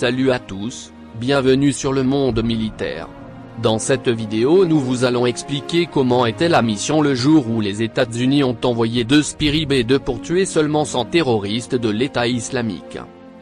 Salut à tous, bienvenue sur le monde militaire. Dans cette vidéo nous vous allons expliquer comment était la mission le jour où les États-Unis ont envoyé 2 Spirit B2 pour tuer seulement 100 terroristes de l'État islamique.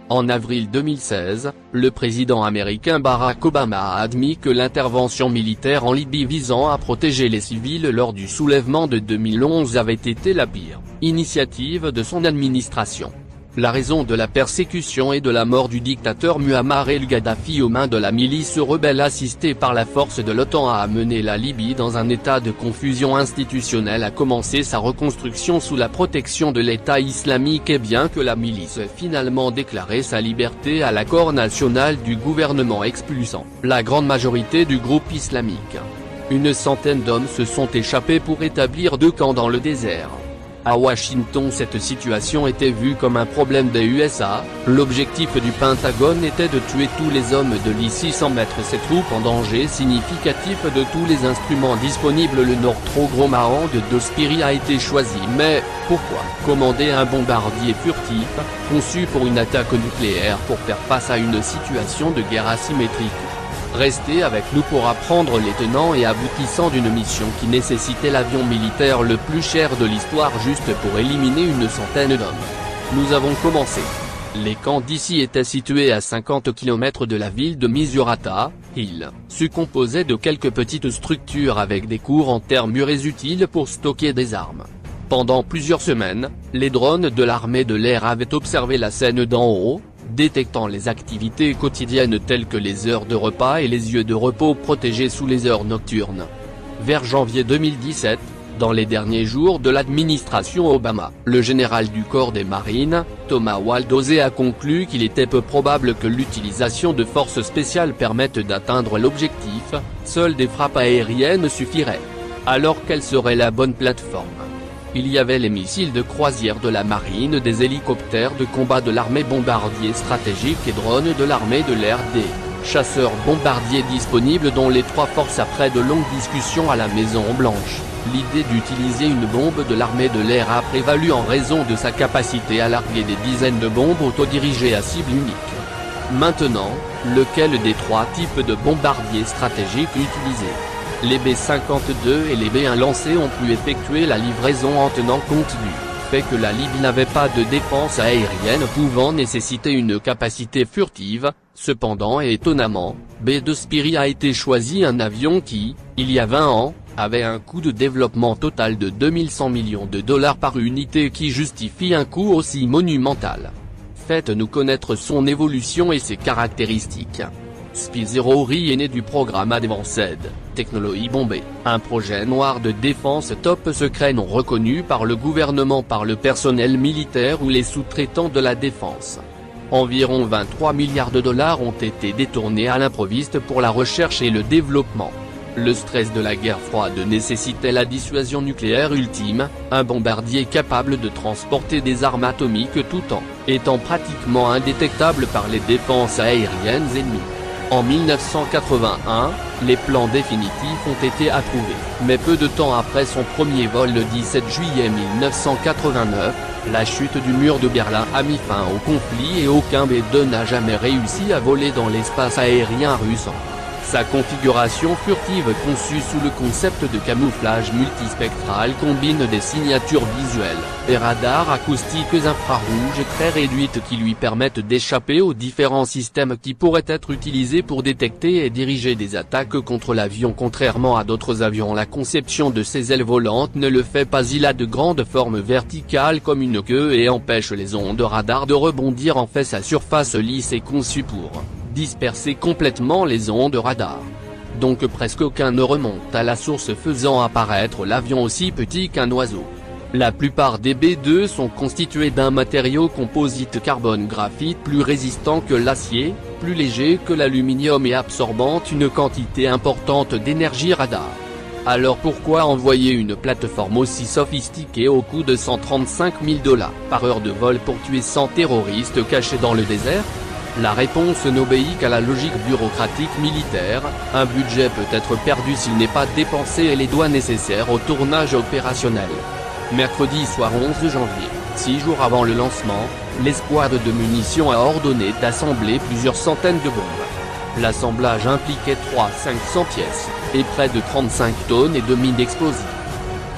En avril 2016, le président américain Barack Obama a admis que l'intervention militaire en Libye visant à protéger les civils lors du soulèvement de 2011 avait été la pire initiative de son administration. La raison de la persécution et de la mort du dictateur Muammar el-Kadhafi aux mains de la milice rebelle assistée par la force de l'OTAN a amené la Libye dans un état de confusion institutionnelle à commencer sa reconstruction sous la protection de l'État islamique et bien que la milice ait finalement déclaré sa liberté à l'accord national du gouvernement expulsant la grande majorité du groupe islamique. Une centaine d'hommes se sont échappés pour établir 2 camps dans le désert. À Washington cette situation était vue comme un problème des USA, l'objectif du Pentagone était de tuer tous les hommes de l'ISIS sans mettre ses troupes en danger significatif de tous les instruments disponibles. Le Northrop de 2 Spirit a été choisi mais, pourquoi commander un bombardier furtif, conçu pour une attaque nucléaire pour faire face à une situation de guerre asymétrique? Restez avec nous pour apprendre les tenants et aboutissants d'une mission qui nécessitait l'avion militaire le plus cher de l'histoire juste pour éliminer une centaine d'hommes. Nous avons commencé. Les camps d'ici étaient situés à 50 km de la ville de Misurata. Ils se composaient de quelques petites structures avec des cours en terre murées utiles pour stocker des armes. Pendant plusieurs semaines, les drones de l'armée de l'air avaient observé la scène d'en haut, détectant les activités quotidiennes telles que les heures de repas et les lieux de repos protégés sous les heures nocturnes. Vers janvier 2017, dans les derniers jours de l'administration Obama, le général du corps des marines, Thomas Waldhauser a conclu qu'il était peu probable que l'utilisation de forces spéciales permette d'atteindre l'objectif, seules des frappes aériennes suffiraient. Alors quelle serait la bonne plateforme? Il y avait les missiles de croisière de la marine, des hélicoptères de combat de l'armée, bombardiers stratégiques et drones de l'armée de l'air, des chasseurs bombardiers disponibles dont les 3 forces après de longues discussions à la Maison Blanche. L'idée d'utiliser une bombe de l'armée de l'air a prévalu en raison de sa capacité à larguer des dizaines de bombes autodirigées à cible unique. Maintenant, lequel des 3 types de bombardiers stratégiques utiliser? Les B-52 et les B-1 lancés ont pu effectuer la livraison en tenant compte du fait que la Libye n'avait pas de défense aérienne pouvant nécessiter une capacité furtive. Cependant et étonnamment, B-2 Spirit a été choisi, un avion qui, il y a 20 ans, avait un coût de développement total de 2100 millions de dollars par unité qui justifie un coût aussi monumental. Faites-nous connaître son évolution et ses caractéristiques. SPY-0RI est né du programme Advanced Technology Bombay, un projet noir de défense top secret non reconnu par le gouvernement, par le personnel militaire ou les sous-traitants de la défense. Environ 23 milliards de dollars ont été détournés à l'improviste pour la recherche et le développement. Le stress de la guerre froide nécessitait la dissuasion nucléaire ultime, un bombardier capable de transporter des armes atomiques tout en étant pratiquement indétectable par les défenses aériennes ennemies. En 1981, les plans définitifs ont été approuvés, mais peu de temps après son premier vol le 17 juillet 1989, la chute du mur de Berlin a mis fin au conflit et aucun B-2 n'a jamais réussi à voler dans l'espace aérien russe. Sa configuration furtive conçue sous le concept de camouflage multispectral combine des signatures visuelles, et radars acoustiques infrarouges très réduites qui lui permettent d'échapper aux différents systèmes qui pourraient être utilisés pour détecter et diriger des attaques contre l'avion. Contrairement à d'autres avions, la conception de ses ailes volantes ne le fait pas. Il a de grandes formes verticales comme une queue et empêche les ondes radar de rebondir. En fait, sa surface lisse est conçue pour disperser complètement les ondes radar. Donc presque aucun ne remonte à la source, faisant apparaître l'avion aussi petit qu'un oiseau. La plupart des B-2 sont constitués d'un matériau composite carbone-graphite plus résistant que l'acier, plus léger que l'aluminium et absorbant une quantité importante d'énergie radar. Alors pourquoi envoyer une plateforme aussi sophistiquée au coût de 135 000 $ par heure de vol pour tuer 100 terroristes cachés dans le désert? La réponse n'obéit qu'à la logique bureaucratique militaire, un budget peut être perdu s'il n'est pas dépensé et les doigts nécessaires au tournage opérationnel. Mercredi soir 11 janvier. 6 jours avant le lancement, l'escouade de munitions a ordonné d'assembler plusieurs centaines de bombes. L'assemblage impliquait 500 pièces, et près de 35 tonnes et demi d'explosifs.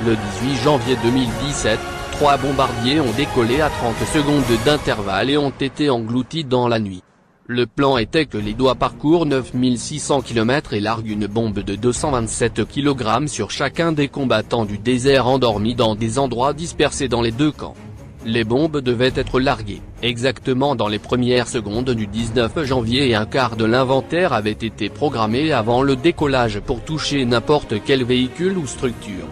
Le 18 janvier 2017, 3 bombardiers ont décollé à 30 secondes d'intervalle et ont été engloutis dans la nuit. Le plan était que les doigts parcourent 9600 km et larguent une bombe de 227 kg sur chacun des combattants du désert endormis dans des endroits dispersés dans les deux camps. Les bombes devaient être larguées, exactement dans les premières secondes du 19 janvier et un quart de l'inventaire avait été programmé avant le décollage pour toucher n'importe quel véhicule ou structure.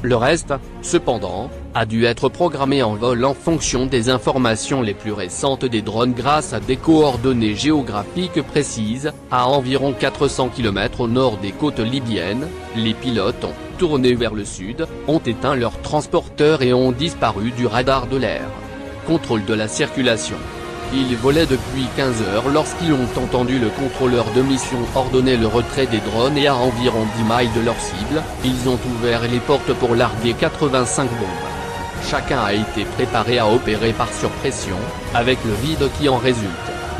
Le reste, cependant, a dû être programmé en vol en fonction des informations les plus récentes des drones grâce à des coordonnées géographiques précises. À environ 400 km au nord des côtes libyennes, les pilotes ont tourné vers le sud, ont éteint leurs transporteurs et ont disparu du radar de l'air. Contrôle de la circulation. Ils volaient depuis 15 heures lorsqu'ils ont entendu le contrôleur de mission ordonner le retrait des drones et à environ 10 miles de leur cible, ils ont ouvert les portes pour larguer 85 bombes. Chacun a été préparé à opérer par surpression, avec le vide qui en résulte.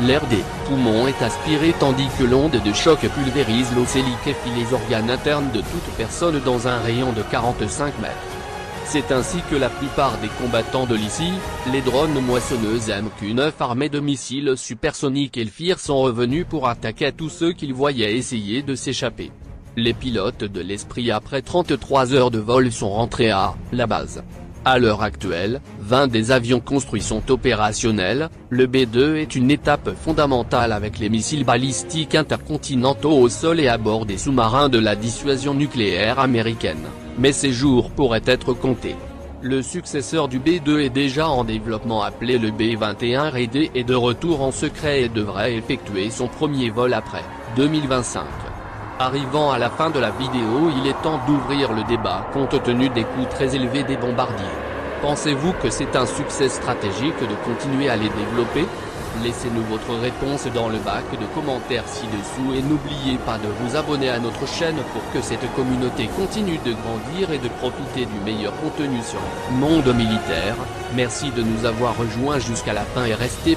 L'air des poumons est aspiré tandis que l'onde de choc pulvérise l'eau et liquéfie les organes internes de toute personne dans un rayon de 45 mètres. C'est ainsi que la plupart des combattants de l'ICI, les drones moissonneuses MQ-9 armés de missiles supersoniques Elfir sont revenus pour attaquer tous ceux qu'ils voyaient essayer de s'échapper. Les pilotes de l'Esprit après 33 heures de vol sont rentrés à la base. À l'heure actuelle, 20 des avions construits sont opérationnels. Le B-2 est une étape fondamentale avec les missiles balistiques intercontinentaux au sol et à bord des sous-marins de la dissuasion nucléaire américaine, mais ces jours pourraient être comptés. Le successeur du B-2 est déjà en développement appelé le B-21 Raidé est de retour en secret et devrait effectuer son premier vol après 2025. Arrivant à la fin de la vidéo, il est temps d'ouvrir le débat compte tenu des coûts très élevés des bombardiers. Pensez-vous que c'est un succès stratégique de continuer à les développer? Laissez-nous votre réponse dans le bac de commentaires ci-dessous et n'oubliez pas de vous abonner à notre chaîne pour que cette communauté continue de grandir et de profiter du meilleur contenu sur le monde militaire. Merci de nous avoir rejoints jusqu'à la fin et restez